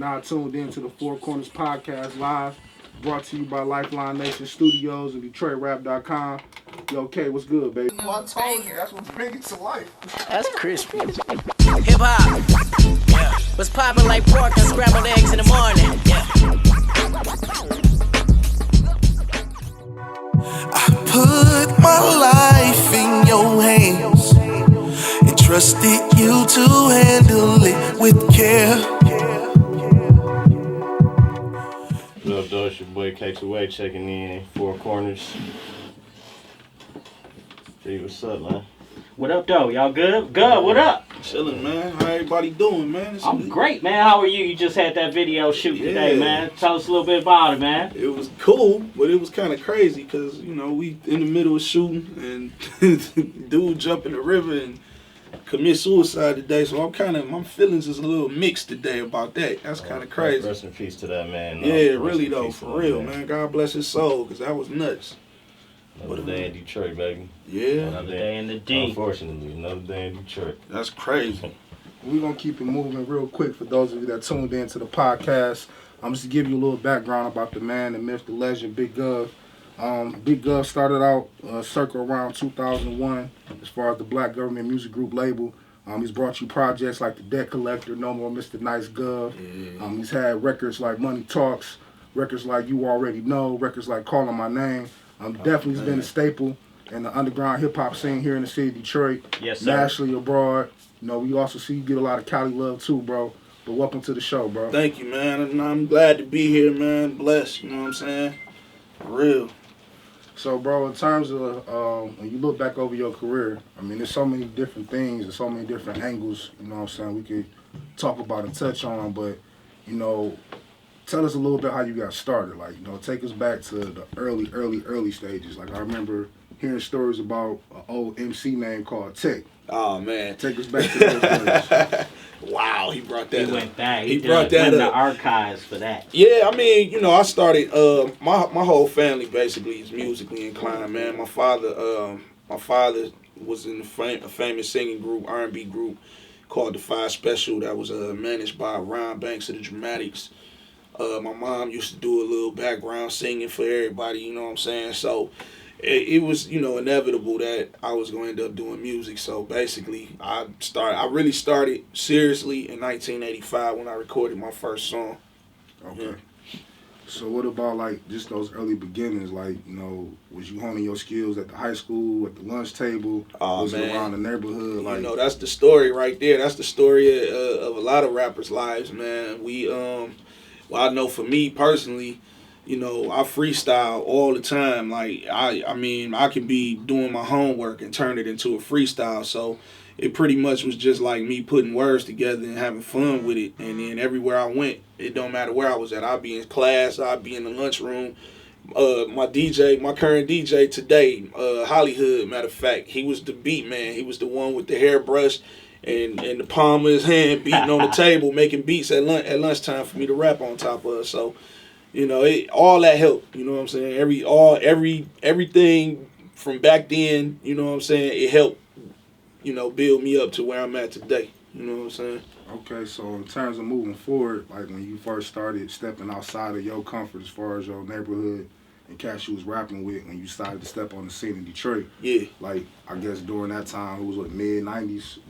now tuned in to the Four Corners Podcast Live, brought to you by Lifeline Nation Studios and DetroitRap.com. Yo, K, what's good, baby? Well, I told you, that's what brings it to life. That's crispy. Hip hop. Yeah. Was popping like pork and scrambled eggs in the morning. Yeah. I put my life in your hands and trusted you to handle it with care. What up, though? It's your boy Cakes Away checking in, Four Corners. Hey, what's up, man? What up, though? Y'all good? Good, what up? Chilling, man. How everybody doing, man? I'm great, man. How are you? You just had that video shoot today, man. Tell us a little bit about it, man. It was cool, but it was kind of crazy because, you know, we in the middle of shooting and dude jump in the river and commit suicide today. So my feelings is a little mixed today about that. That's kind of crazy. Rest in peace to that man. Yeah, really though, for real, man. God bless his soul, because that was nuts. Another day in Detroit, baby. Yeah. Another day in the D. Unfortunately, another day in Detroit. That's crazy. We're going to keep it moving real quick for those of you that tuned in to the podcast. I'm just to give you a little background about the man, the myth, the legend, Big Gov. Big Gov started out circa around 2001 as far as the Black Government Music Group label. He's brought you projects like The Debt Collector, No More Mr. Nice Gov. Yeah. He's had records like Money Talks, records like You Already Know, records like Calling My Name. Definitely has been a staple in the underground hip-hop scene here in the city of Detroit. Yes, sir. Nationally, abroad. You know, we also see you get a lot of Cali love too, bro. But welcome to the show, bro. Thank you, man. And I'm glad to be here, man. Blessed, you know what I'm saying? For real. So, bro, in terms of when you look back over your career, I mean, there's so many different things and so many different angles, you know what I'm saying, we could talk about and touch on. But, you know, tell us a little bit how you got started. Like, you know, take us back to the early stages. Like, I remember hearing stories about an old MC name called Tech. Oh, man. Take us back to those days. Wow, he brought that He up. went back. He brought that went in up. the archives for that. Yeah, I mean, you know, I started, my whole family basically is musically inclined, man. My father was in a famous singing group, R&B group called The Five Special that was managed by Ron Banks of the Dramatics. My mom used to do a little background singing for everybody, you know what I'm saying? So it was, you know, inevitable that I was going to end up doing music. So basically, I really started seriously in 1985 when I recorded my first song. Okay. Yeah. So what about, like, just those early beginnings? Like, you know, was you honing your skills at the high school, at the lunch table? Was it around the neighborhood? Like, you know, that's the story right there. That's the story of a lot of rappers' lives, man. Well, I know for me personally, you know, I freestyle all the time. Like, I mean, I can be doing my homework and turn it into a freestyle. So it pretty much was just like me putting words together and having fun with it. And then everywhere I went, it don't matter where I was at. I'd be in class, I'd be in the lunchroom. My current DJ today, Hollywood, matter of fact, he was the beat man. He was the one with the hairbrush and the palm of his hand beating on the table, making beats at lunchtime for me to rap on top of. So, you know, all that helped. You know what I'm saying? Everything from back then, you know what I'm saying, it helped, you know, build me up to where I'm at today. You know what I'm saying? Okay, so in terms of moving forward, like when you first started stepping outside of your comfort as far as your neighborhood and cats you was rapping with, when you started to step on the scene in Detroit. Yeah. Like, I guess during that time, it was what, late 90s?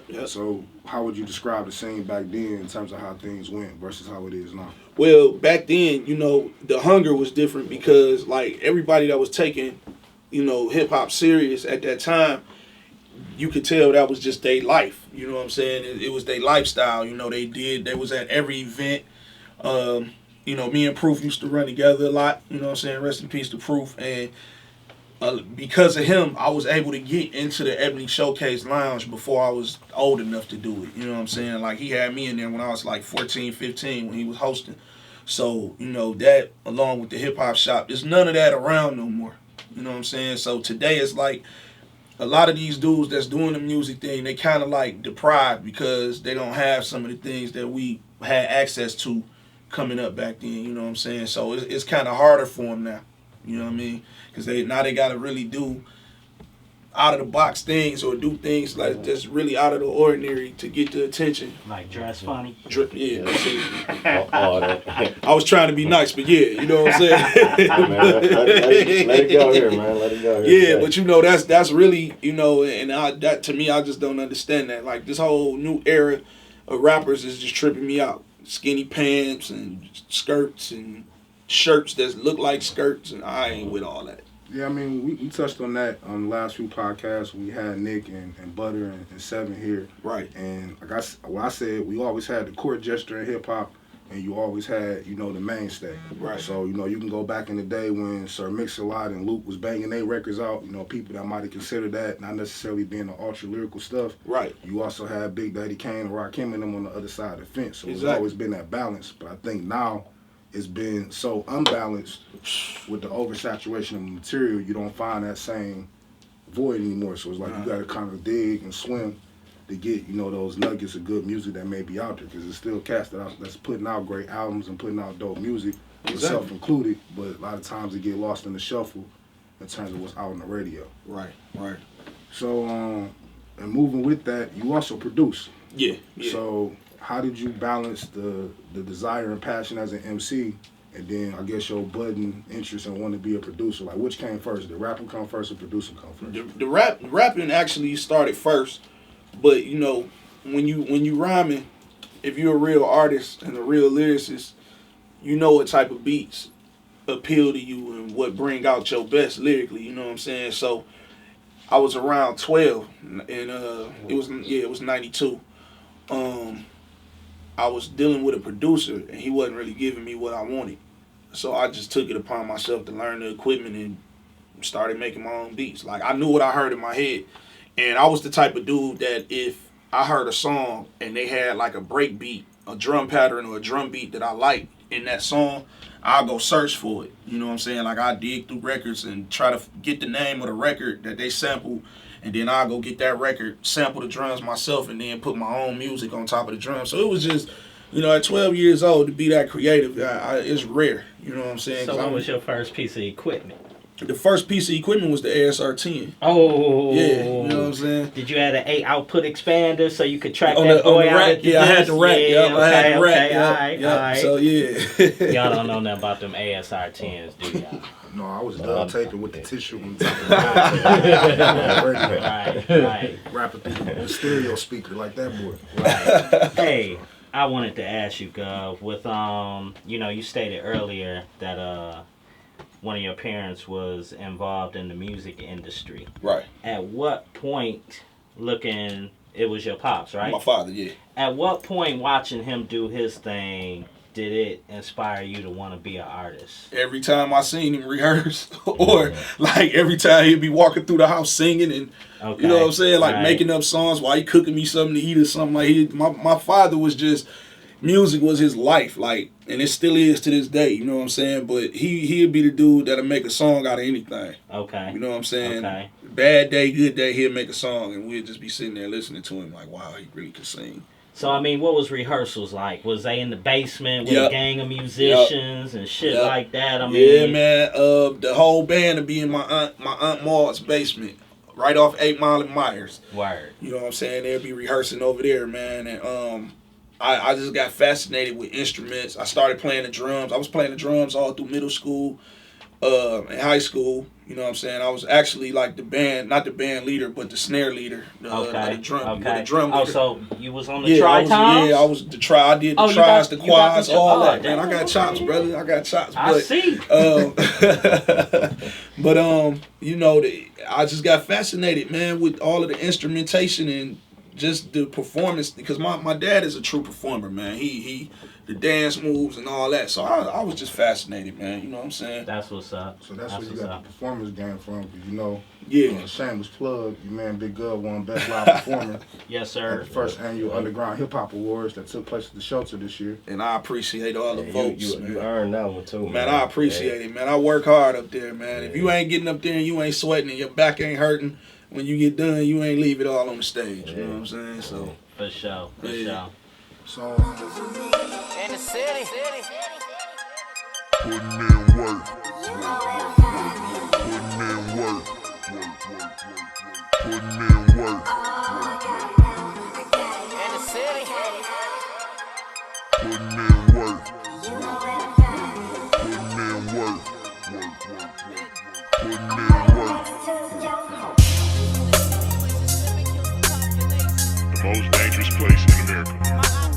Yeah. So how would you describe the scene back then in terms of how things went versus how it is now? Well, back then, you know, the hunger was different because, like, everybody that was taking, you know, hip-hop serious at that time, you could tell that was just their life. You know what I'm saying? It was their lifestyle. You know, they was at every event. You know, me and Proof used to run together a lot. You know what I'm saying? Rest in peace to Proof. And because of him, I was able to get into the Ebony Showcase Lounge before I was old enough to do it. You know what I'm saying? Like, he had me in there when I was like 14, 15 when he was hosting. So, you know, that along with the hip hop shop, there's none of that around no more. You know what I'm saying? So today it's like a lot of these dudes that's doing the music thing, they kind of like deprived because they don't have some of the things that we had access to coming up back then. You know what I'm saying? So it's kind of harder for them now. You know what I mean? Because they got to really do out of the box things or do things like that's really out of the ordinary to get the attention. Like dress funny. Yeah. See, All that. I was trying to be nice, but yeah, you know what I'm saying. Man, let it go here, man. Let it go here. Yeah, but you know that's really, you know, and that to me, I just don't understand that. Like this whole new era of rappers is just tripping me out. Skinny pants and skirts and shirts that look like skirts, and I ain't with all that. Yeah, I mean, we touched on that on the last few podcasts. We had Nick and Butter and Seven here. Right. And like I said, we always had the court gesture in hip-hop, and you always had, you know, the mainstay. Right. So, you know, you can go back in the day when Sir Mix-a-Lot and Luke was banging their records out, you know, people that might have considered that not necessarily being the ultra-lyrical stuff. Right. You also had Big Daddy Kane and Rakim and them on the other side of the fence. So Exactly. It's always been that balance. But I think now it's been so unbalanced with the oversaturation of material, you don't find that same void anymore. So it's like you got to kind of dig and swim to get, you know, those nuggets of good music that may be out there, because it's still cast that's putting out great albums and putting out dope music, myself included, but a lot of times it get lost in the shuffle in terms of what's out on the radio. Right. So, and moving with that, you also produce. Yeah. So how did you balance the desire and passion as an MC, and then I guess your budding interest in wanting to be a producer? Like, which came first? Did rapping come first or producing come first? The rapping actually started first, but you know, when you rhyming, if you're a real artist and a real lyricist, you know what type of beats appeal to you and what bring out your best lyrically. You know what I'm saying? So I was around 12, and it was 92. I was dealing with a producer, and he wasn't really giving me what I wanted. So I just took it upon myself to learn the equipment and started making my own beats. Like, I knew what I heard in my head. And I was the type of dude that if I heard a song and they had like a break beat, a drum pattern or a drum beat that I liked in that song, I'll go search for it. You know what I'm saying? Like, I dig through records and try to get the name of the record that they sampled, and then I'll go get that record, sample the drums myself, and then put my own music on top of the drums. So it was just, you know, at 12 years old to be that creative, it's rare. You know what I'm saying? So what was your first piece of equipment? The first piece of equipment was the ASIR 10. Oh. Yeah, you know what I'm saying? Did you have an 8 output expander so you could track On that boy the out rack, at the yeah, I had disc? the rack. Yeah, I had the rack. okay, Yeah, all right. So yeah. Y'all don't know nothing about them ASR 10s, do y'all? No, I was dub taping with the tissue on top of the Right. rapping through the stereo speaker like that boy. Right. Hey, I wanted to ask you, Gov, with you know, you stated earlier that one of your parents was involved in the music industry. Right. At what point, it was your pops, right? My father, yeah. At what point, watching him do his thing, did it inspire you to want to be an artist? Every time I seen him rehearse, or like every time he'd be walking through the house singing and, you know what I'm saying, like making up songs while he cooking me something to eat or something. Like my father was just, music was his life, like, and it still is to this day. You know what I'm saying? But he'd be the dude that'll make a song out of anything. Okay. You know what I'm saying? Okay. Bad day, good day, he'll make a song, and we'd just be sitting there listening to him like, wow, he really could sing. So, I mean, what was rehearsals like? Was they in the basement with a gang of musicians and shit like that? I mean, yeah, man. The whole band would be in my aunt Maud's basement, right off 8 Mile and Myers. Word. You know what I'm saying? They'd be rehearsing over there, man. And I just got fascinated with instruments. I started playing the drums. I was playing the drums all through middle school, and high school. You know what I'm saying? I was actually like the band, not the band leader, but the snare leader. The drum leader. Oh, so you was on the tri-toms? Yeah, I was the tri. I did the tries, the quads, all that. Man, I got chops, brother. I got chops. I see. But you know, I just got fascinated, man, with all of the instrumentation and just the performance, because my dad is a true performer, man. He the dance moves and all that. So I was just fascinated, man. You know what I'm saying? That's what's up. So that's where you got the performance game from, because you know, shameless plug, your man Big Gov won Best Live Performer. Yes, sir. At the first annual Underground Hip Hop Awards that took place at the Shelter this year. And I appreciate all the votes. You earned that one too, man. I appreciate it, man. I work hard up there, man. If you ain't getting up there and you ain't sweating and your back ain't hurting, when you get done, you ain't leave it all on the stage. You know what I'm saying? So for sure, for sure. So in the city. Putting in work. Putting in work. Putting in work. In the city. Putting in work. Putting in work. Putting in work. The most dangerous place in America.